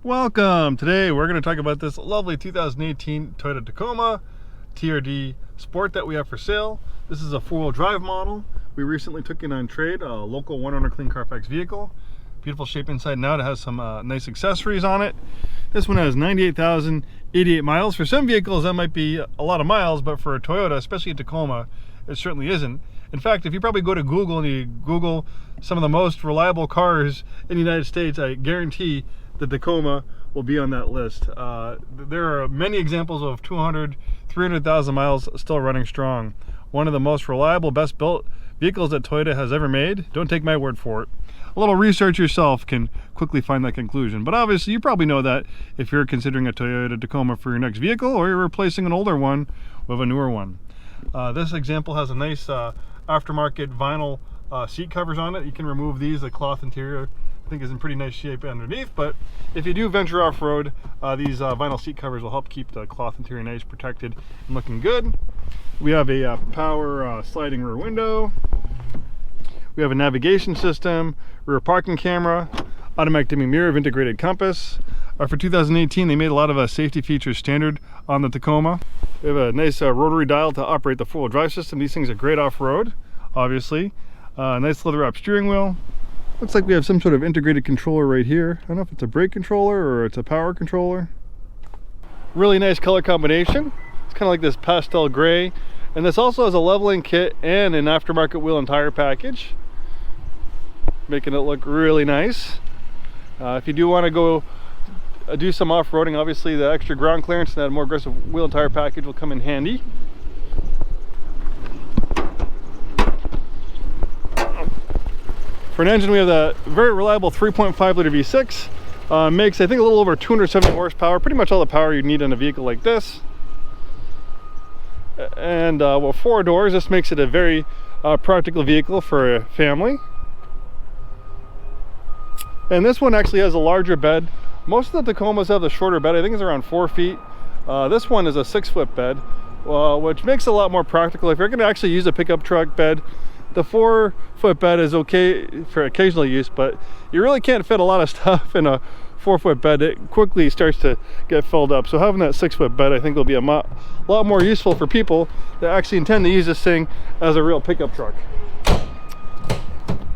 Welcome! Today we're going to talk about this lovely 2018 Toyota Tacoma TRD Sport that we have for sale. This is a four-wheel drive model. We recently took it on trade, a local one-owner clean Carfax vehicle. Beautiful shape inside and out. It has some nice accessories on it. This one has 98,088 miles. For some vehicles that might be a lot of miles, but for a Toyota, especially a Tacoma, it certainly isn't. In fact, if you probably go to Google and you Google some of the most reliable cars in the United States, I guarantee the Tacoma will be on that list. There are many examples of 200, 300,000 miles still running strong. One of the most reliable, best built vehicles that Toyota has ever made. Don't take my word for it. A little research yourself can quickly find that conclusion. But obviously you probably know that if you're considering a Toyota Tacoma for your next vehicle, or you're replacing an older one with a newer one. This example has a nice aftermarket vinyl seat covers on it. You can remove these. The cloth interior I think is in pretty nice shape underneath, but if you do venture off-road, these vinyl seat covers will help keep the cloth interior nice, protected, and looking good. We have a power sliding rear window. We have a navigation system, rear parking camera, automatic dimming mirror, integrated compass. For 2018, they made a lot of safety features standard on the Tacoma. We have a nice rotary dial to operate the four-wheel drive system. These things are great off-road, obviously. Nice leather-wrapped steering wheel. Looks like we have some sort of integrated controller right here. I don't know if it's a brake controller or it's a power controller. Really nice color combination. It's kind of like this pastel gray. And this also has a leveling kit and an aftermarket wheel and tire package, making it look really nice. If you do want to go do some off-roading, obviously the extra ground clearance and that more aggressive wheel and tire package will come in handy. For an engine, we have the very reliable 3.5 liter V6. Makes, I think, a little over 270 horsepower, pretty much all the power you need in a vehicle like this. And well, 4 doors, this makes it a very practical vehicle for a family. And this one actually has a larger bed. Most of the Tacomas have the shorter bed. I think it's around 4 feet. This one is a 6-foot bed, which makes it a lot more practical. If you're going to actually use a pickup truck bed, the 4-foot bed is okay for occasional use, but you really can't fit a lot of stuff in a 4-foot bed. It quickly starts to get filled up. So having that 6-foot bed, I think, will be a lot more useful for people that actually intend to use this thing as a real pickup truck.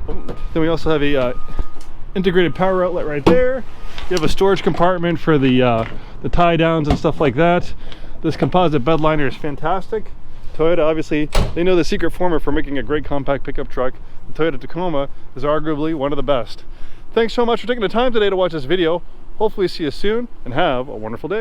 Then we also have a integrated power outlet right there. You have a storage compartment for the tie downs and stuff like that. This composite bed liner is fantastic. Toyota, obviously, they know the secret formula for making a great compact pickup truck. The Toyota Tacoma is arguably one of the best. Thanks so much for taking the time today to watch this video. Hopefully see you soon and have a wonderful day.